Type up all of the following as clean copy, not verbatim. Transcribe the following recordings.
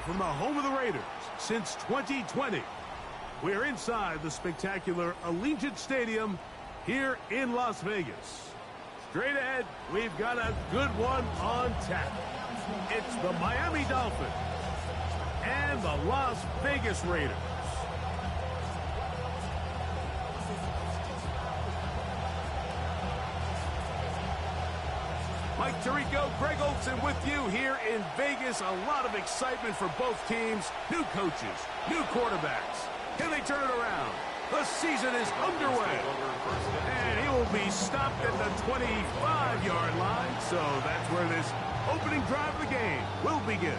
from the home of the Raiders since 2020. We're inside the spectacular Allegiant Stadium here in Las Vegas. Straight ahead, we've got a good one on tap. It's the Miami Dolphins and the Las Vegas Raiders. Mike Tirico, Greg Olsen with you here in Vegas. A lot of excitement for both teams. New coaches, new quarterbacks. Can they turn it around? The season is underway. And he will be stopped at the 25-yard line. So that's where this opening drive of the game will begin.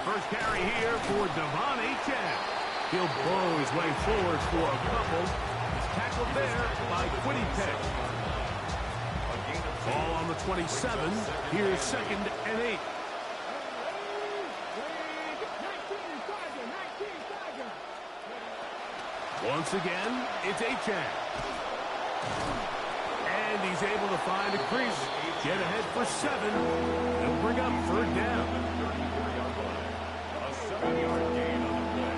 First carry here for Devon Achane. He'll blow his way forward for a couple. He's tackled there by Quiddy Peck. Ball on the 27. Here's 2nd and 8. Once again, it's Achane. And he's able to find a crease. Get ahead for 7. He'll bring up 3rd down. 7-yard gain on the play.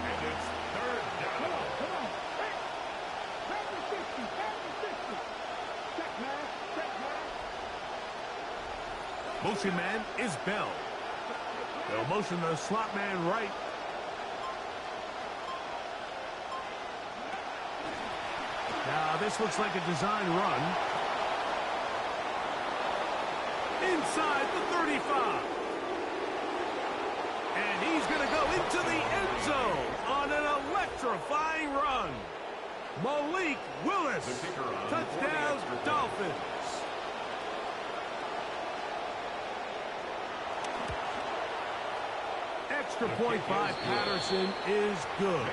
And it's 3rd down. Come on. Motion man is Bell. They'll motion the slot man right. Now this looks like a design run. Inside the 35. And he's going to go into the end zone on an electrifying run. Malik Willis. Touchdown, Dolphins. Extra point by Patterson is good.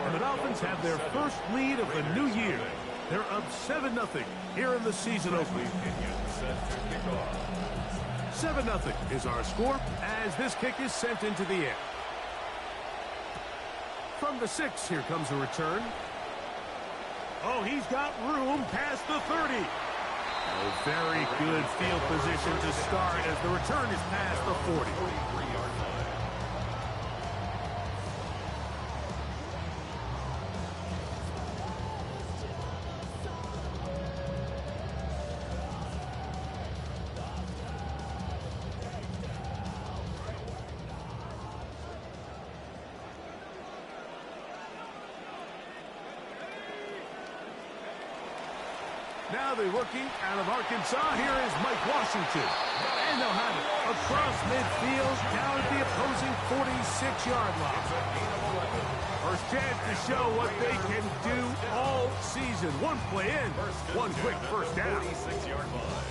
And the Dolphins have their first lead of the new year. They're up 7-0 here in the season opener. 7-0 is our score as this kick is sent into the air. From the 6, here comes a return. Oh, he's got room past the 30. Oh, very good field position to start as the return is past the 40. Now they're working out of Arkansas. Here is Mike Washington. And they'll have it across midfield down at the opposing 46-yard line. First chance to show what they can do all season. One play in, one quick first down. 46-yard line.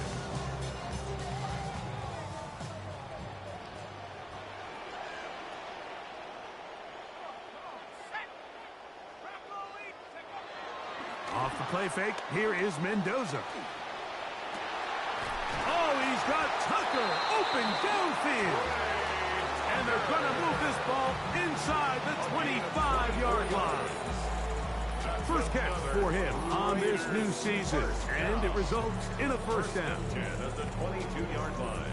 Off the play fake, here is Mendoza. Oh, he's got Tucker open downfield. And they're going to move this ball inside the 25-yard line. First catch for him on this new season. And it results in a first down. At the 22-yard line.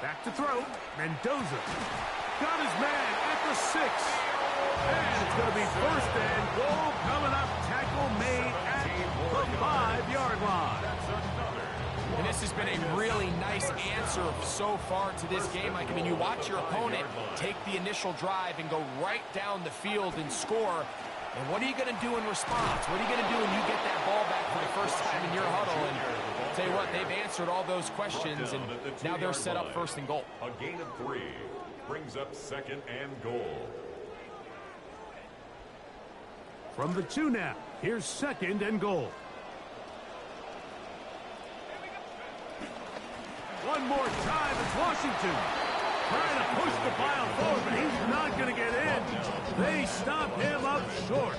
Back to throw. Mendoza got his man at the 6. And it's going to be first and goal coming up. Tackle made at the 5-yard line. And this has been a really nice answer so far to this game. Like, I mean, you watch your opponent take the initial drive and go right down the field and score. And what are you going to do in response? What are you going to do when you get that ball back for the first time in your huddle? And I'll tell you what, they've answered all those questions, and now they're set up first and goal. A gain of 3 brings up 2nd and goal. From the 2 now, here's 2nd and goal. One more time, it's Washington. Trying to push the pile forward, but he's not going to get in. They stop him up short.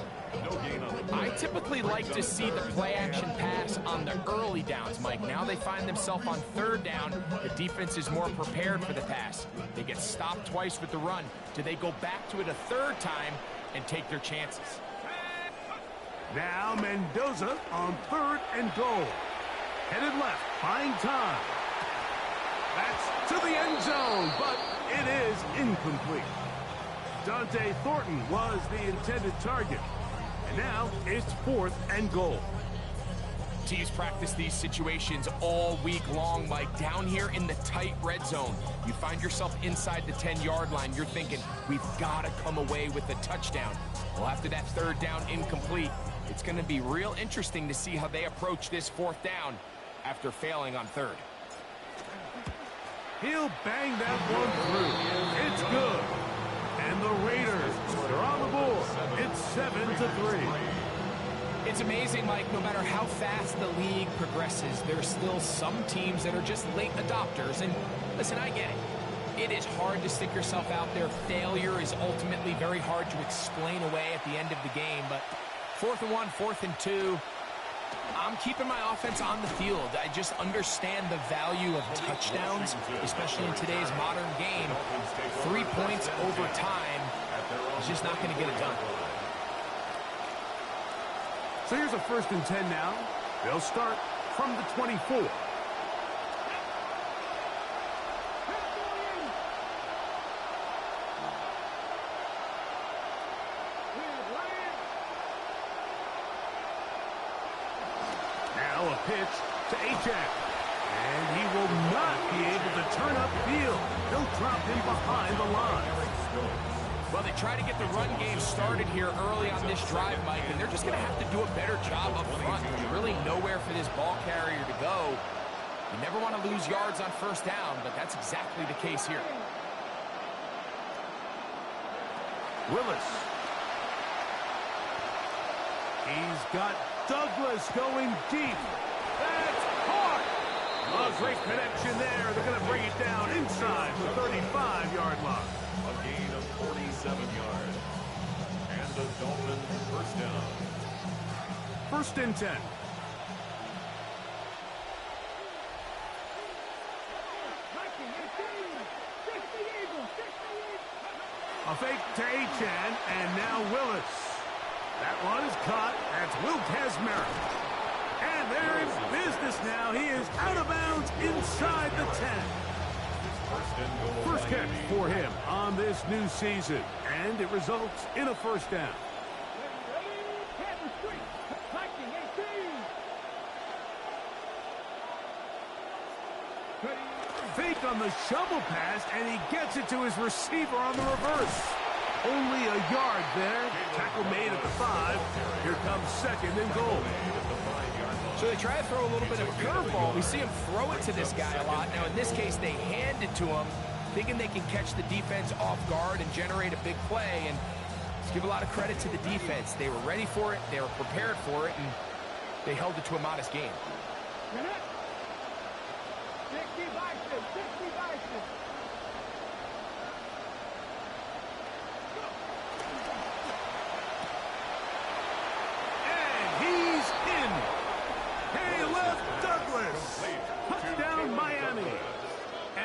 I typically like to see the play-action pass on the early downs, Mike. Now they find themselves on third down. The defense is more prepared for the pass. They get stopped twice with the run. Do they go back to it a third time and take their chances? Now Mendoza on 3rd and goal. Headed left, buying time. That's to the end zone, but it is incomplete. Dante Thornton was the intended target. And now it's 4th and goal. Teams practice these situations all week long, Mike. Down here in the tight red zone, you find yourself inside the 10-yard line. You're thinking, we've got to come away with a touchdown. Well, after that 3rd down incomplete, it's going to be real interesting to see how they approach this 4th down after failing on 3rd. He'll bang that one through. It's good. And the Raiders are on the board. It's 7-3. It's amazing, Mike, no matter how fast the league progresses, there's still some teams that are just late adopters. And listen, I get it. It is hard to stick yourself out there. Failure is ultimately very hard to explain away at the end of the game. But 4th and 1, 4th and 2, I'm keeping my offense on the field. I just understand the value of touchdowns, especially in today's modern game. 3 points over time is just not going to get it done. So here's a 1st and 10 now. They'll start from the 24. Now a pitch to Achane. And he will not be able to turn upfield. They'll drop him behind the line. Well, they try to get the run game started here early on this drive, Mike, and they're just going to have to do a better job up front. There's really nowhere for this ball carrier to go. You never want to lose yards on 1st down, but that's exactly the case here. Willis. He's got Douglas going deep. That's caught. A great connection there. They're going to bring it down inside the 35-yard line. A gain of 47 yards. And the Dolphins 1st down. 1st and 10. A fake to Achane, and now Willis. That one is caught. That's Will Kazmarek. And they're in business now. He is out of bounds inside the 10. First catch for him on this new season, and it results in a 1st down. Fake on the shovel pass, and he gets it to his receiver on the reverse. Only a yard there. Tackle made at the 5. Here comes 2nd and goal. So they try to throw a little bit of a curveball. We see him throw it to this guy a lot. Now, in this case, they hand it to him, thinking they can catch the defense off guard and generate a big play. And let's give a lot of credit to the defense. They were ready for it, they were prepared for it, and they held it to a modest game.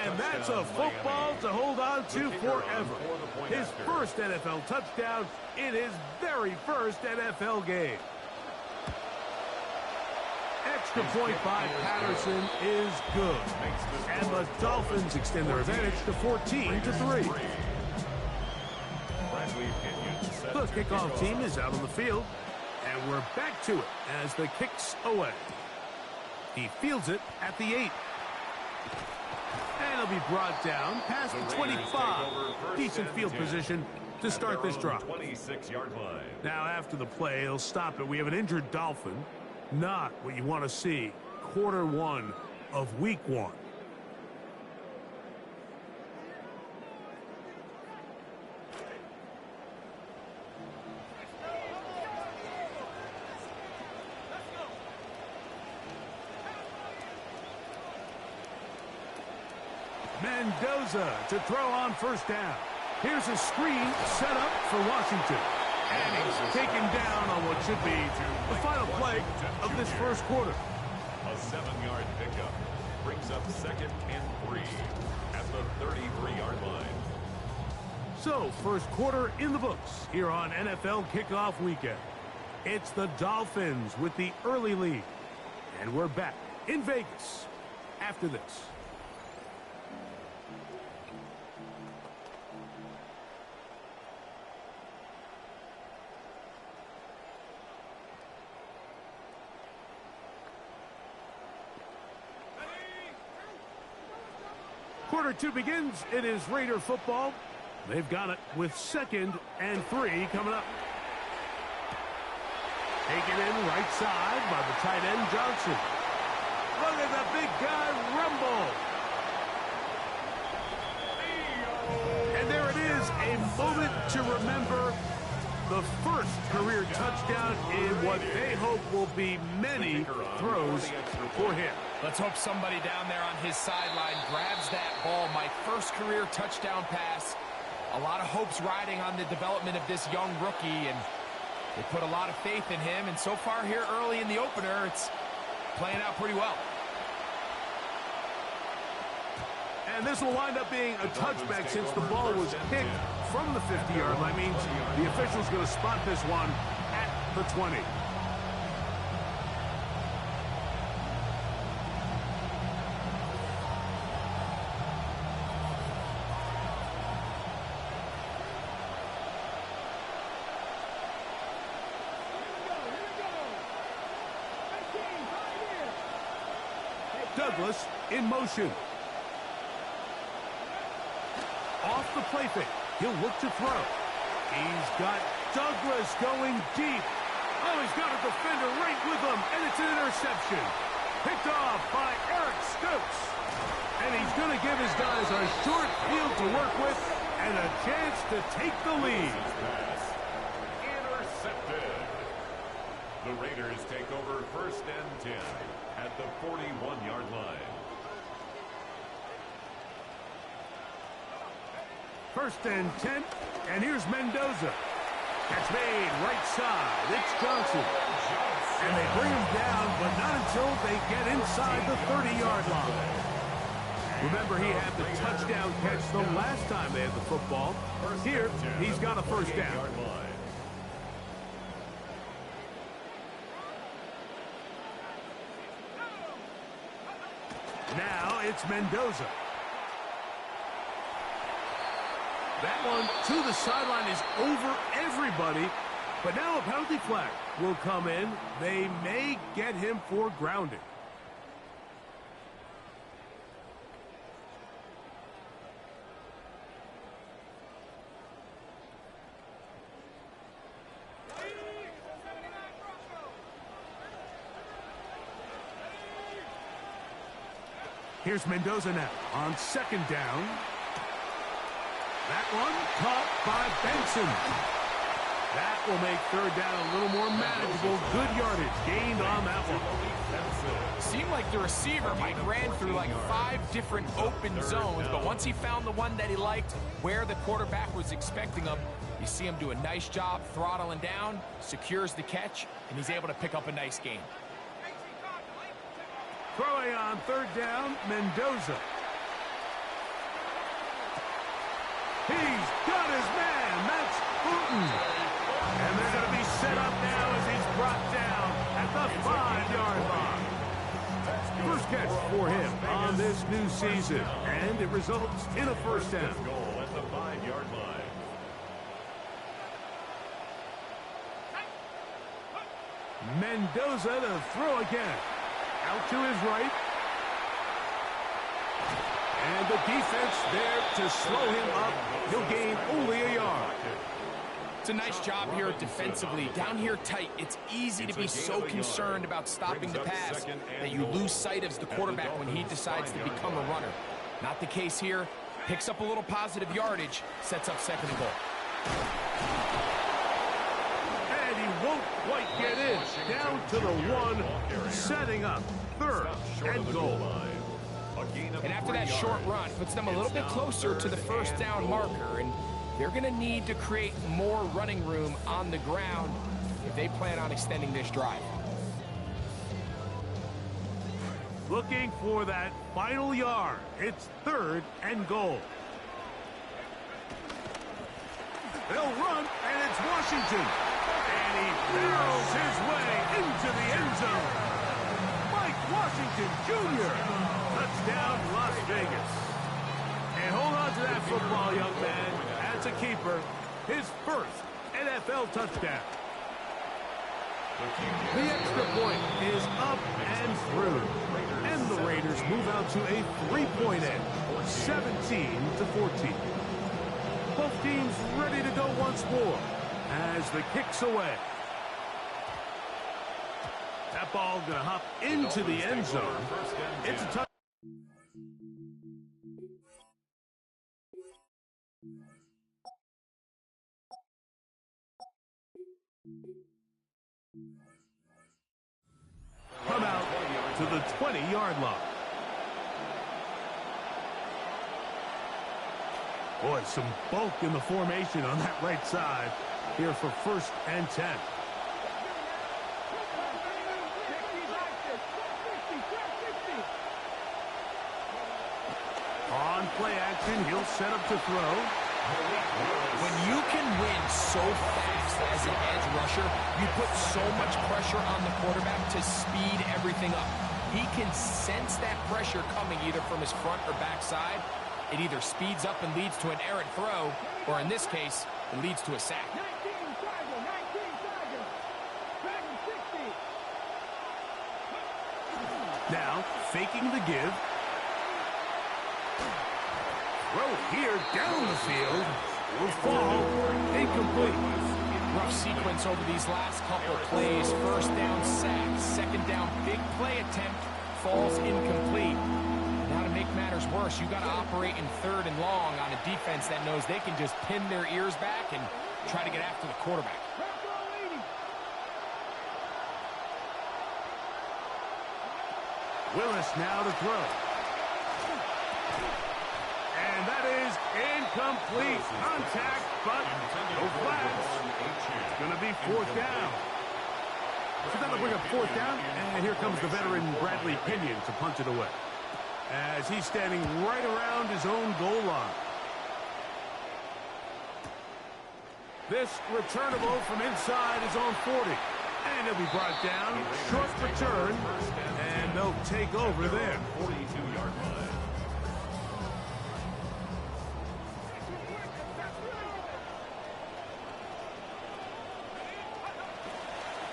And that's a football to hold on to forever. His 1st NFL touchdown in his very 1st NFL game. Extra point by Patterson is good. And the Dolphins extend their advantage to 14-3. The kickoff team is out on the field. And we're back to it as the kick's away. He fields it at the 8. And he'll be brought down past the 25. Decent field position to start this drive. 26-yard line. Now after the play, he'll stop it. We have an injured Dolphin. Not what you want to see. Quarter 1 of week 1. Mendoza to throw on first down. Here's a screen set up for Washington. And he's taken down on what should be the final play of this first quarter. A 7-yard pickup brings up 2nd and 3 at the 33-yard line. So, first quarter in the books here on NFL Kickoff Weekend. It's the Dolphins with the early lead. And we're back in Vegas after this. Quarter 2 begins. It is Raider football. They've got it with 2nd and 3 coming up. Taken in right side by the tight end, Johnson. Look at the big guy rumble. And there it is, a moment to remember. The first career touchdown in what they hope will be many throws for him. Let's hope somebody down there on his sideline grabs that ball. My first career touchdown pass. A lot of hopes riding on the development of this young rookie, and they put a lot of faith in him. And so far here early in the opener, it's playing out pretty well. And this will wind up being a touchback since the ball was kicked from the 50-yard line. Means the official's going to spot this one at the 20. Douglas in motion. Off the play fake. He'll look to throw. He's got Douglas going deep. Oh, he's got a defender right with him, and it's an interception. Picked off by Eric Stokes. And he's going to give his guys a short field to work with and a chance to take the lead. Intercepted. The Raiders take over 1st and 10 at the 41-yard line. 1st and 10, and here's Mendoza. That's made right side. It's Johnson. And they bring him down, but not until they get inside the 30-yard line. Remember, he had the touchdown catch the last time they had the football. Here, he's got a first down. Now it's Mendoza. That one to the sideline is over everybody. But now a penalty flag will come in. They may get him for grounding. Here's Mendoza now on 2nd down. That one caught by Benson. That will make 3rd down a little more manageable. Good yardage gained on that one. Seemed like the receiver Mike ran through like 5 different open zones, but once he found the one that he liked, where the quarterback was expecting him, you see him do a nice job throttling down, secures the catch, and he's able to pick up a nice gain. Throwing on 3rd down, Mendoza. He's got his man. That's Booten. And they're going to be set up now as he's brought down at the 5-yard line. First catch for him on this new season. And it results in a first down. Goal at the 5-yard line. Mendoza to throw again. Out to his right. And the defense there to slow him up. He'll gain only a yard. It's a nice job here defensively. Down here tight, it's easy to be so concerned about stopping the pass that you lose sight of the quarterback when he decides to become a runner. Not the case here. Picks up a little positive yardage, sets up 2nd and goal. And he won't quite get in. Down to the 1, setting up 3rd and goal. A And after that short run, puts them a little bit closer to the first down marker, and they're going to need to create more running room on the ground if they plan on extending this drive. Looking for that final yard. It's 3rd and goal. They'll run, and it's Washington. And he barrels his way into the end zone. Mike Washington Jr. Touchdown, Las Vegas. And hold on to that football, young man. As a keeper, his first NFL touchdown. The extra point is up and through. And the Raiders move out to a 3-point edge, 17-14. Both teams ready to go once more as the kick's away. That ball going to hop into the end zone. It's a touchdown. Come out to the 20-yard line. Boy, some bulk in the formation on that right side here for 1st and 10. On play action, he'll set up to throw. When you can win so fast as an edge rusher, you put so much pressure on the quarterback to speed everything up. He can sense that pressure coming either from his front or back side. It either speeds up and leads to an errant throw, or in this case, it leads to a sack. Now, faking the give. Throw here down the field. Will fall. Incomplete. Rough sequence over these last couple plays. 1st down sack. 2nd down big play attempt. Falls incomplete. Now to make matters worse, you got to operate in 3rd and long on a defense that knows they can just pin their ears back and try to get after the quarterback. Willis now to throw. And that is incomplete. Contact, but no flags. It's going to be 4th down. So that'll bring up 4th down, and here comes the veteran Bradley Pinion to punt it away, as he's standing right around his own goal line. This returnable from inside his own 40. And he'll be brought down. Short return. And they'll take over there. 42-yard line.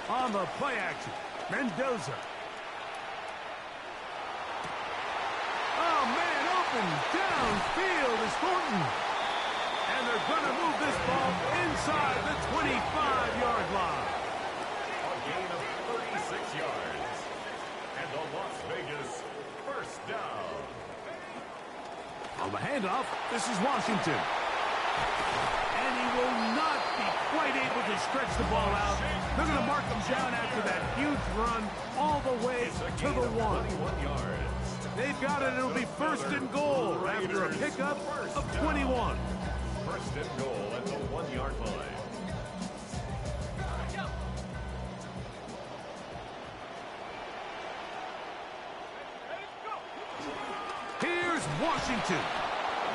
On the play action, Mendoza. Oh, man, open downfield is Thornton. And they're going to move this ball inside the 25-yard line. A gain of 36 yards. And the Las Vegas 1st down. On the handoff, this is Washington. And he will not be quite able to stretch the ball out. They're going to mark him down after that huge run all the way to the 1. Yards. They've got it. It'll be 1st and goal after a pickup of 21. 1st and goal at the 1-yard line. Here's Washington.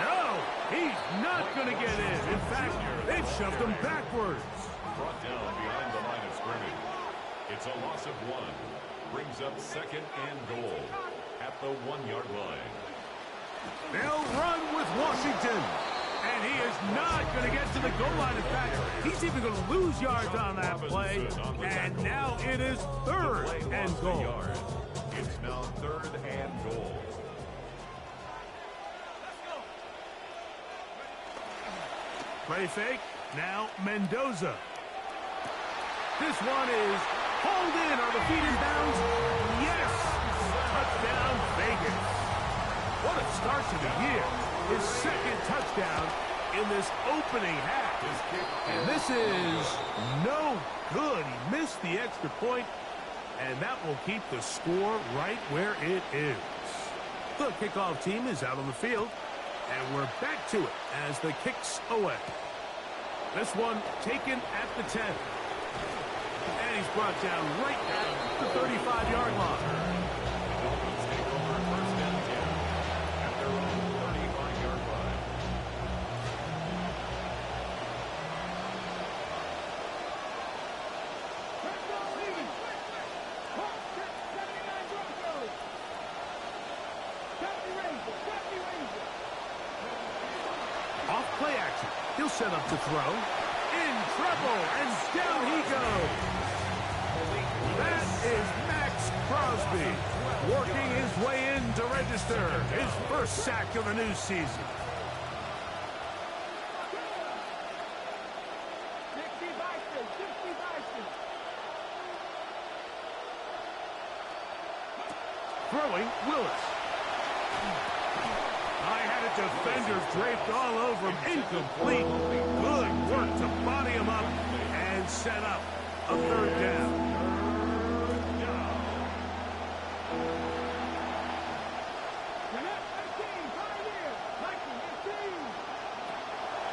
No, he's not going to get in. In fact, they've shoved him backwards. Brought down behind the line of scrimmage. It's a loss of 1. Brings up 2nd and goal at the 1-yard line. They'll run with Washington. And he is not going to get to the goal line. In fact, he's even going to lose yards on that play. And now it is 3rd and goal. It's now 3rd and goal. Play fake. Now Mendoza. This one is hauled in. Are the feet in bounds? Yes. Touchdown, Vegas. What a start to the year. His 2nd touchdown in this opening half. And this is no good. He missed the extra point, and that will keep the score right where it is. The kickoff team is out on the field, and we're back to it as the kick's away. This one taken at the 10. And he's brought down right at the 35-yard line. Dolphins take over first and 10 at their own 35-yard line. Off play action. He'll set up to throw. In trouble, and down he goes. That is Max Crosby working his way in to register his first sack of the new season. Throwing, Willis. Defender draped all over him. Incomplete. Good work to body him up and set up a third down.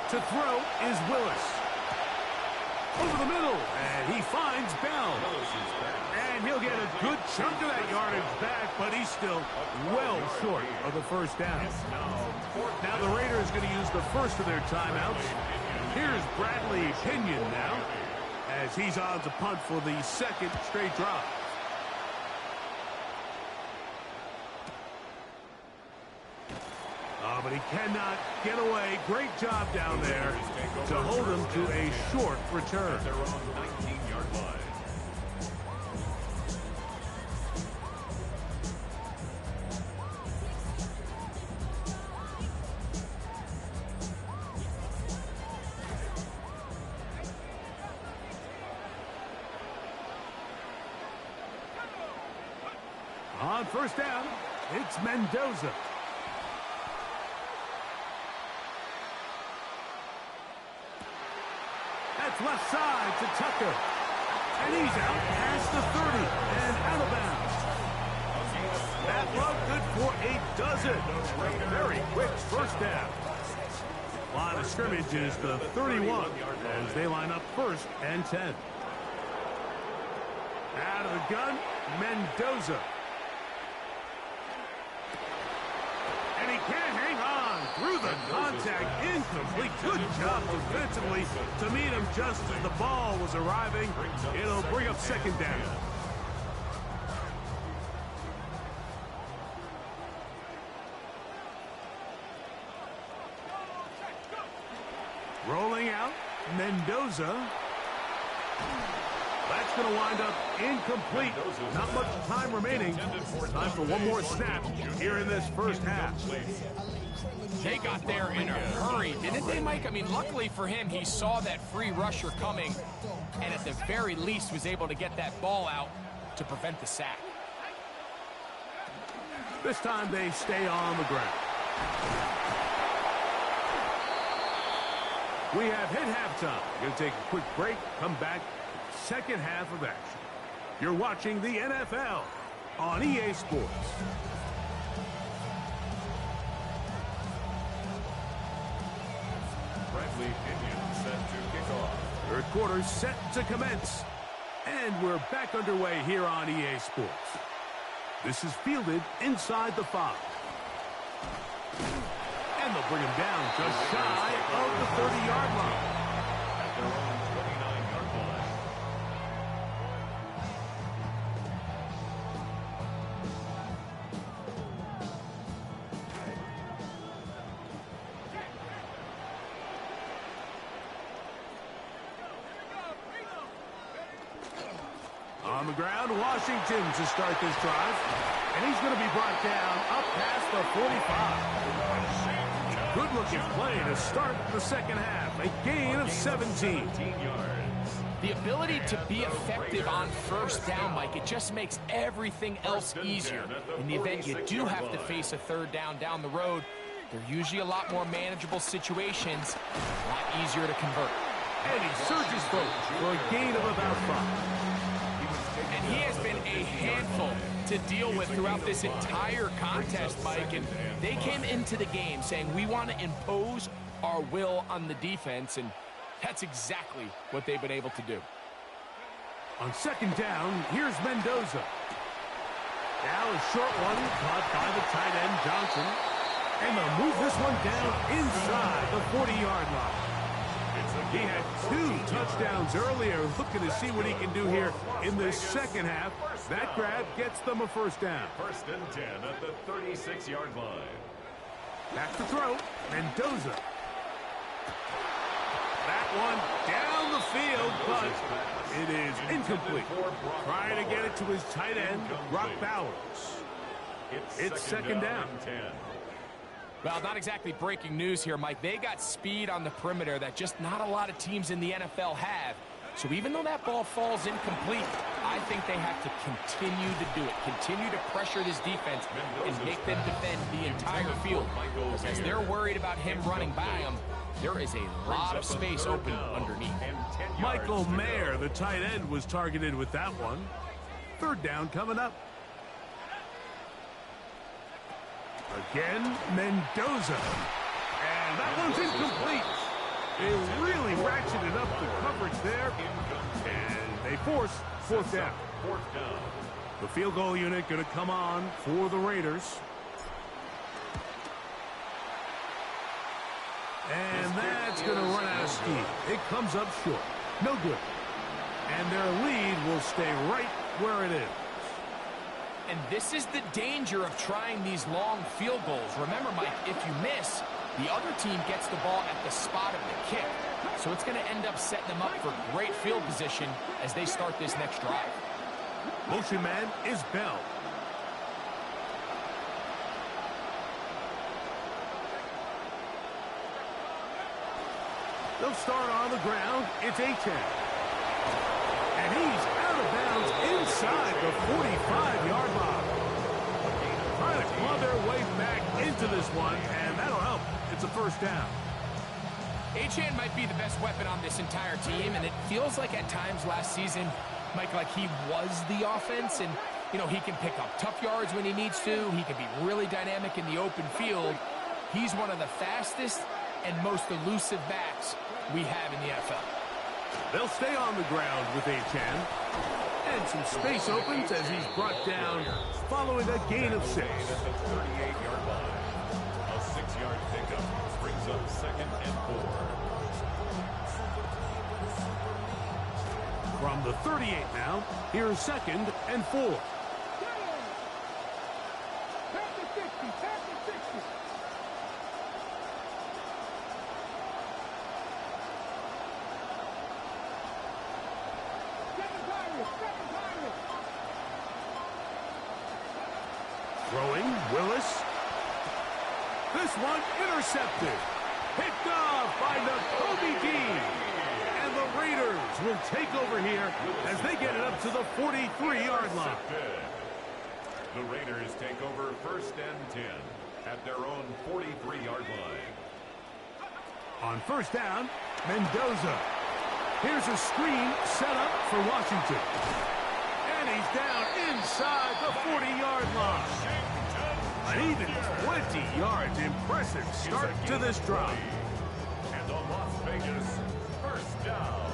To throw is Willis. Over the middle, and he finds Bell. And he'll get a good chunk of that yardage back, but he's still well short of the first down. Now the Raiders going to use the first of their timeouts. Here's Bradley Pinion now, as he's on to punt for the second straight drive. Oh, but he cannot get away. Great job down there to hold him to a short return. Their own 19-yard line. On first down, it's Mendoza. That's left side to Tucker. And he's out past the 30 and out of bounds. That run good for a dozen. Very quick first down. Line of scrimmage is the 31 as they line up first and 10. Out of the gun, Mendoza. And he can't hang on through the contact. Incomplete. Good job defensively to meet him just as the ball was arriving. It'll bring up second down. Rolling out, Mendoza. That's going to wind up incomplete. Not much time remaining. Time for one more snap here in this first half. They got there in a hurry, didn't they, Mike? I mean, luckily for him, he saw that free rusher coming, and at the very least was able to get that ball out to prevent the sack. This time they stay on the ground. We have hit halftime. We're going to take a quick break, come back. Second half of action. You're watching the NFL on EA Sports. Bradley Pinion set to kick off. Third quarter set to commence. And we're back underway here on EA Sports. This is fielded inside the 5. And they'll bring him down just shy of the 30-yard line. At their own 29-yard line. On the ground, Washington to start this drive. And he's going to be brought down up past the 45. Good-looking play to start the second half. A gain of 17. The ability to be effective on first down, Mike, it just makes everything else easier. In the event you do have to face a third down the road, they're usually a lot more manageable situations, a lot easier to convert. And he surges forward for a gain of about 5. And he has been a handful to deal with throughout this entire contest, Mike, and they came into the game saying we want to impose our will on the defense, and that's exactly what they've been able to do. On second down, here's Mendoza. Now a short one caught by the tight end, Johnson. And they'll move this one down inside the 40-yard line. He had 2 touchdowns earlier, looking to see what he can do here in the second half. That grab gets them a first down. First and 10 at the 36-yard line. Back to throw, Mendoza. That one down the field, but it is incomplete. Trying to get it to his tight end, Brock Bowers. It's second down. 10. Well, not exactly breaking news here, Mike. They got speed on the perimeter that just not a lot of teams in the NFL have. So even though that ball falls incomplete, I think they have to continue to do it. Continue to pressure this defense and make them defend the entire field. Because as they're worried about him running by them, there is a lot of space open underneath. Michael Mayer, the tight end, was targeted with that one. Third down coming up. Again, Mendoza. And that one's incomplete. They really ratcheted up the coverage there. And they force fourth down. The field goal unit going to come on for the Raiders. And that's going to run out of steam. It comes up short. No good. And their lead will stay right where it is. And this is the danger of trying these long field goals. Remember, Mike, if you miss, the other team gets the ball at the spot of the kick. So it's going to end up setting them up for great field position as they start this next drive. Motion man is Bell. They'll start on the ground. It's A-10. And he's out of bounds inside the 45-yard line. Trying to claw their way back into this one, and that'll help. It's a first down. Achane might be the best weapon on this entire team, and it feels like at times last season, Mike, like he was the offense, and, you know, he can pick up tough yards when he needs to. He can be really dynamic in the open field. He's one of the fastest and most elusive backs we have in the NFL. They'll stay on the ground with Achane. And some space opens as he's brought down following a gain of 6. At the 38-yard line. A 6-yard pickup brings up second and 4. From the 38 now, here's second and 4. Throwing, Willis. This one intercepted. Picked off by Nakobe Dean. And the Raiders will take over here as they get it up to the 43-yard line. The Raiders take over first and 10 at their own 43-yard line. On first down, Mendoza. Here's a screen set up for Washington. And he's down inside the 40-yard line. An even 20 yards. Impressive start to this drive. And the Las Vegas first down.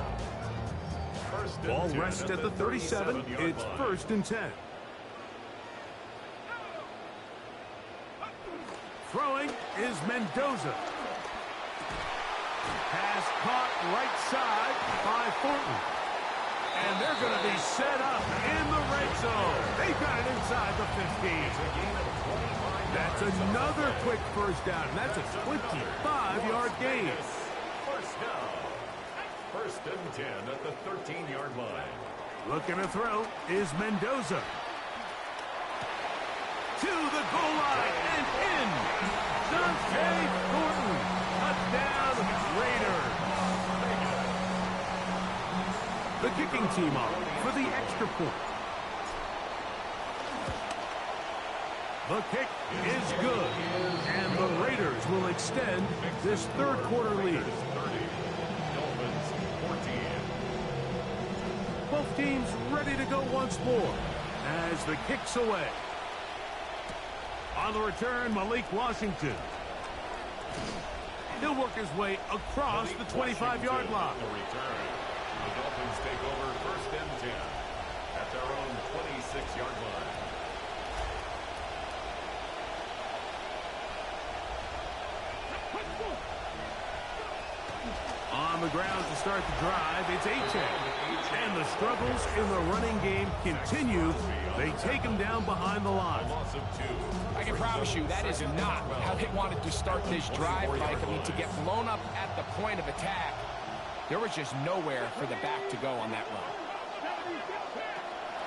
Ball rests at the 37. It's first and 10. Throwing is Mendoza. Pass caught right side by Thornton. And they're going to be set up in the red zone. They've got it inside the 15. That's another quick first down. That's a 25-yard gain. First down. First and 10 at the 13-yard line. Looking to throw is Mendoza. To the goal line and in. Dante Thornton. Touchdown, Raiders. The kicking team on for the extra point. The kick is good. And the Raiders will extend this third quarter lead. Both teams ready to go once more as the kick's away. On the return, Malik Washington. He'll work his way across the 25-yard line. The return. The Dolphins take over 1st and 10 at their own 26-yard line. On the ground to start the drive, it's Achane. And the struggles in the running game continue. They take him down behind the line. Loss of 2. I can promise you that is not how they wanted to start this drive, Mike. I mean, to get blown up at the point of attack, there was just nowhere for the back to go on that run.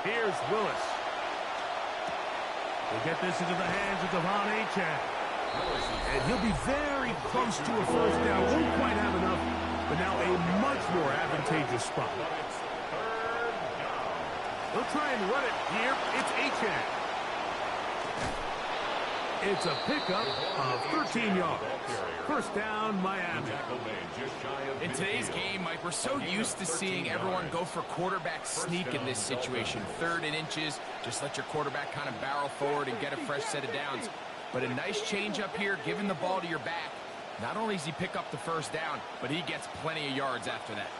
Here's Willis. They get this into the hands of Devon Achane. And he'll be very close to a first down. Won't quite have enough, but now a much more advantageous spot. They'll try and run it here. It's Achane. It's a pickup of 13 yards. First down, Miami. In today's game, Mike, we're so used to seeing everyone go for quarterback sneak in this situation. 3rd and inches, just let your quarterback kind of barrel forward and get a fresh set of downs. But a nice change up here, giving the ball to your back. Not only does he pick up the first down, but he gets plenty of yards after that.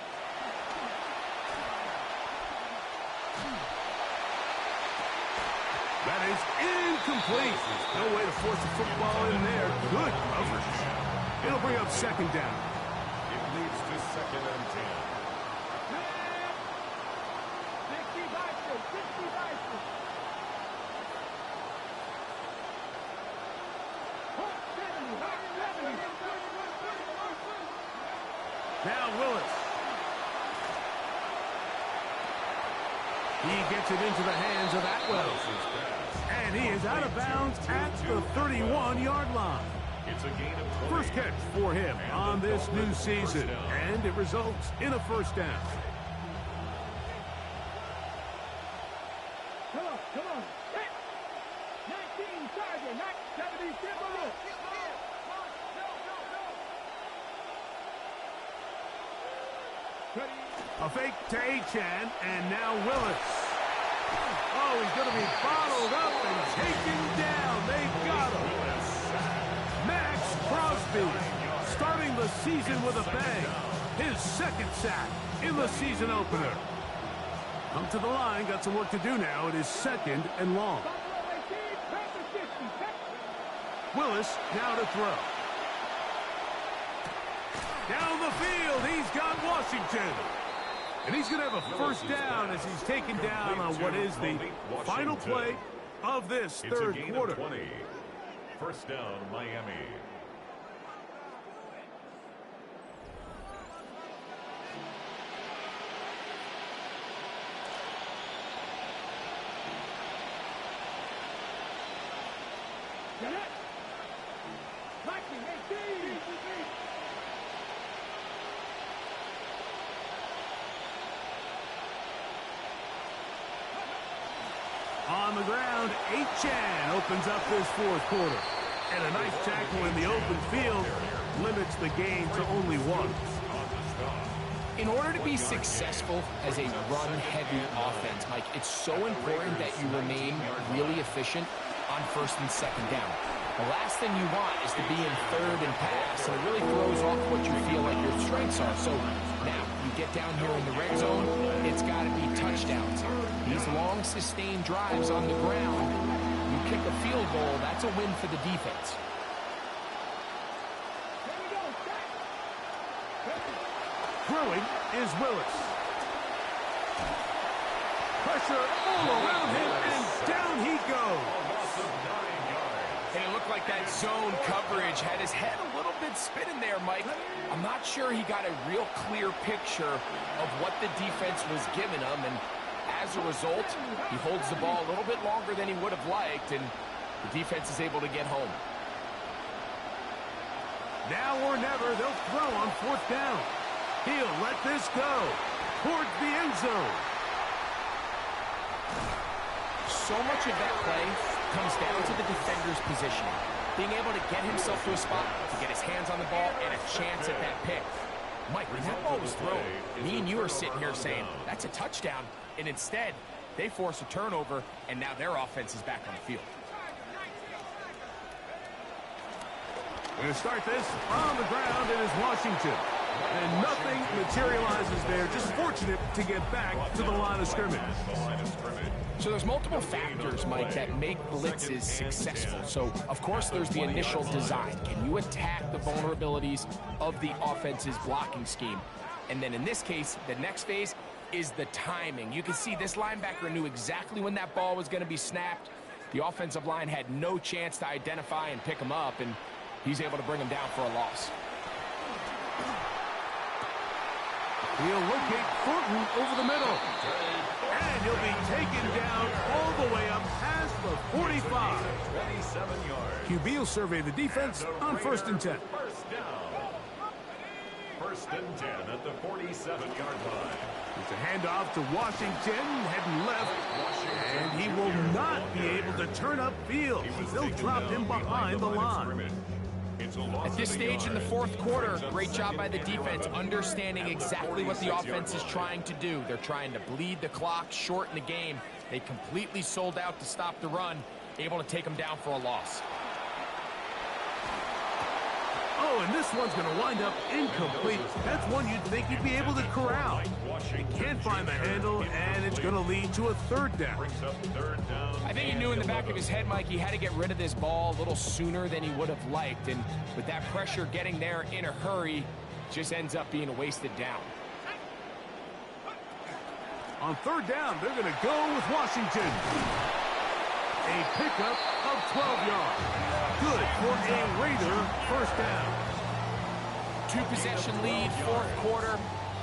That is incomplete. No way to force the football in there. Good coverage. It'll bring up 2nd down. It leads to 2nd and 10. Now Willis. He gets it into the hands of Atwell. And he is out of bounds at the 31-yard line. It's a gain of 20. First catch for him on this new season. And it results in a first down. Come on. 19 target, not 70 simple. A fake to Achane, and now Willis. Oh, he's going to be bottled up and taken down. They got him. Max Crosby starting the season with a bang. His 2nd sack in the season opener. Come to the line, got some work to do now. It is 2nd and long. Willis now to throw. Down the field, he's got Washington. And he's going to have a first down as he's taken down on what is the final play of this third quarter. 20. First down, Miami. On the ground, Achane opens up this 4th quarter. And a nice tackle in the open field limits the gain to only 1. In order to be successful as a run-heavy offense, Mike, it's so important that you remain really efficient on 1st and 2nd down. The last thing you want is to be in 3rd and pass, and it really throws off what you feel like your strengths are. So now, you get down here in the red zone, it's got to be touchdowns. These long, sustained drives on the ground, you kick a field goal, that's a win for the defense. Throwing is Willis. Pressure all around him, and down he goes. And it looked like that zone coverage had his head a little bit spinning there, Mike. I'm not sure he got a real clear picture of what the defense was giving him, and as a result, he holds the ball a little bit longer than he would have liked, and the defense is able to get home. Now or never, they'll throw on 4th down. He'll let this go towards the end zone. So much of that play comes down to the defender's positioning. Being able to get himself to a spot, to get his hands on the ball, and a chance at that pick. Mike, when that ball was thrown, me and you are sitting here saying, that's a touchdown. And instead, They force a turnover, and now their offense is back on the field. We're going to start this on the ground. It is Washington. And nothing materializes there. Just fortunate to get back to the line of scrimmage. So there's multiple factors, Mike, that make blitzes successful. So, of course, there's the initial design. Can you attack the vulnerabilities of the offense's blocking scheme? And then in this case, the next phase is the timing. You can see this linebacker knew exactly when that ball was going to be snapped. The offensive line had no chance to identify and pick him up, and he's able to bring him down for a loss. He'll locate Thornton over the middle. And he'll be taken down all the way up past the 45. 27 yards. QB will survey the defense on 1st and 10. First down. 1st and 10 at the 47-yard line. It's a handoff to Washington, heading left. And he will not be able to turn upfield. They'll drop him behind the line. At this stage in the 4th quarter, great job by the defense understanding exactly what the offense is trying to do. They're trying to bleed the clock, shorten the game. They completely sold out to stop the run, able to take them down for a loss. Oh, and this one's going to wind up incomplete. That's one you'd think you'd be able to corral. They can't find the handle, and it's going to lead to a 3rd down. I think he knew in the back of his head, Mike, he had to get rid of this ball a little sooner than he would have liked. And with that pressure getting there in a hurry, just ends up being a wasted down. On 3rd down, they're going to go with Washington. A pickup of 12 yards. Good for a Raider 1st down. 2-possession lead, 4th quarter.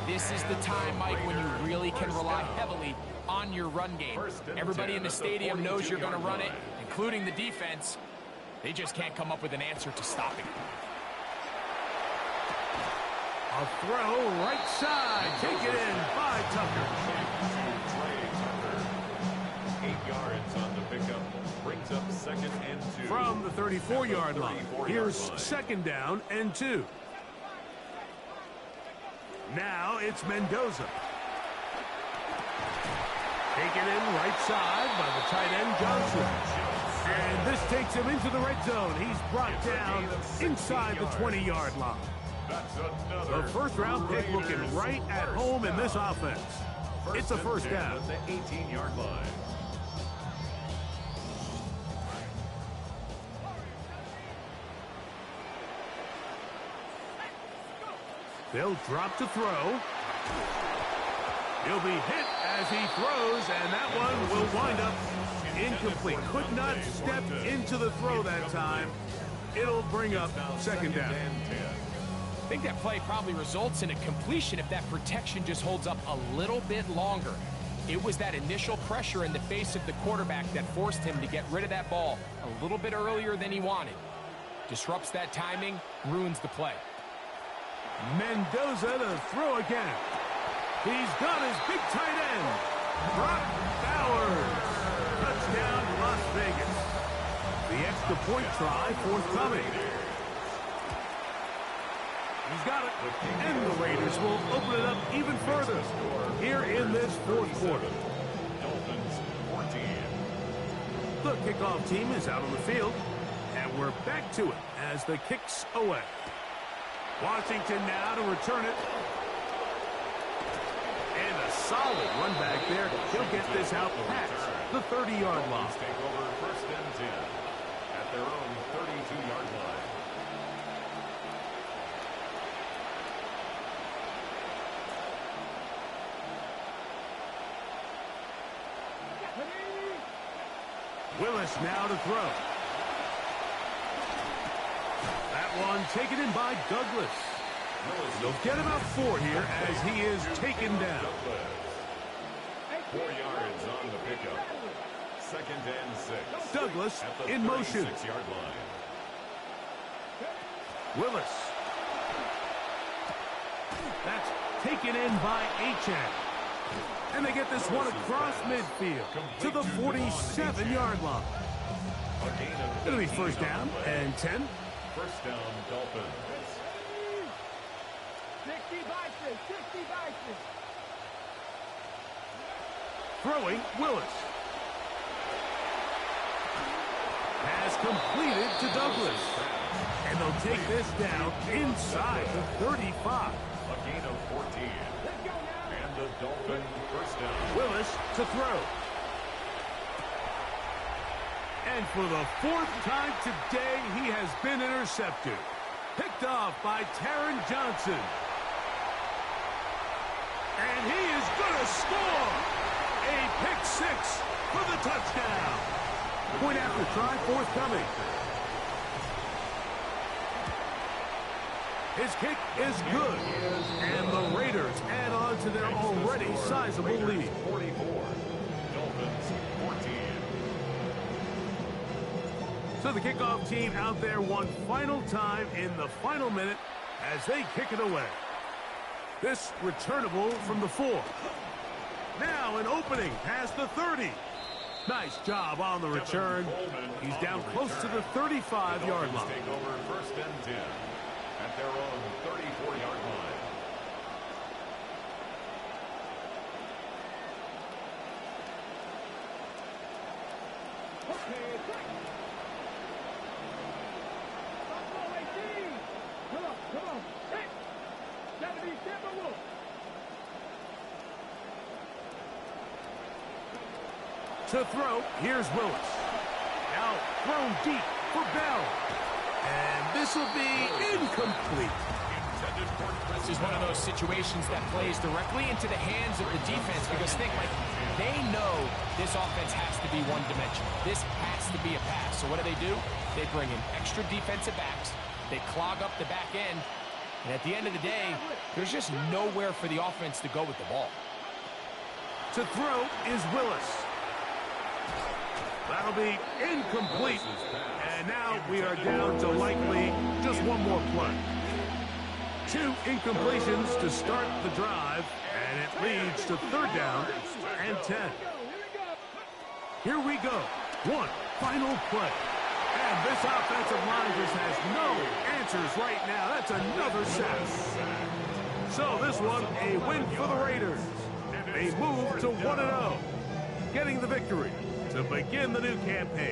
This is the time, Mike, when you really can rely heavily on your run game. Everybody in the stadium knows you're going to run it, including the defense. They just can't come up with an answer to stopping it. A throw right side. Take it in by Tucker. 8 yards on the pickup. Brings up 2nd and 2. From the 34-yard line. Here's 2nd down and 2. Now it's Mendoza. Taken in right side by the tight end Johnson. And this takes him into the red zone. He's brought down inside the 20-yard line. The 1st-round pick looking right at home in this offense. It's a 1st down. At the 18-yard line. They'll drop to throw. He'll be hit as he throws, and that one will wind up incomplete. Could not step into the throw that time. It'll bring up 2nd down. I think that play probably results in a completion if that protection just holds up a little bit longer. It was that initial pressure in the face of the quarterback that forced him to get rid of that ball a little bit earlier than he wanted. Disrupts that timing, ruins the play. Mendoza to throw again. He's got his big tight end, Brock Bowers. Touchdown, Las Vegas. The extra point try forthcoming. He's got it, and the Raiders will open it up even further here in this 4th quarter. Dolphins 14. The kickoff team is out on the field, and we're back to it as the kick's away. Washington now to return it. And a solid run back there. He'll get this out past the 30-yard line. Take over 1st and 10 at their own 32-yard line. Willis now to throw. That one taken in by Douglas. They'll get about 4 here as he is taken down. 4 yards on the pickup. 2nd and 6. Douglas at the in motion. 36-yard line. Willis. That's taken in by Achane. And they get this one across midfield to the 47-yard line. It'll be 1st down and 10. 1st down, Dolphins. 60 Vikings, 60 Vikings. Throwing Willis. Pass completed to Douglas. And they'll take this down inside the 35. A gain of 14. And the Dolphin first down. Willis to throw. And for the 4th time today, he has been intercepted. Picked off by Taron Johnson. And he is going to score. A pick 6 for the touchdown. Point after try forthcoming. His kick is good. And the Raiders add on to their already sizable lead. 44. Dolphins 14. So the kickoff team out there one final time in the final minute as they kick it away. This returnable from the 4. Now an opening past the 30. Nice job on the return. He's down close to the 35-yard line. Take over first and 10 at their own 34-yard line. Okay, come on. Hey, gotta be simple. To throw, here's Willis. Now thrown deep for Bell. And this will be incomplete. This is one of those situations that plays directly into the hands of the defense because think, like, they know this offense has to be one-dimensional. This has to be a pass. So what do? They bring in extra defensive backs. They clog up the back end. And at the end of the day, there's just nowhere for the offense to go with the ball. To throw is Willis. That'll be incomplete. And now we are down to likely just one more play. 2 incompletions to start the drive, and it leads to 3rd down and 10. Here we go. One final play. And this offensive line just has no answers right now. That's another sack. So this one, a win for the Raiders. They move to 1-0, getting the victory to begin the new campaign.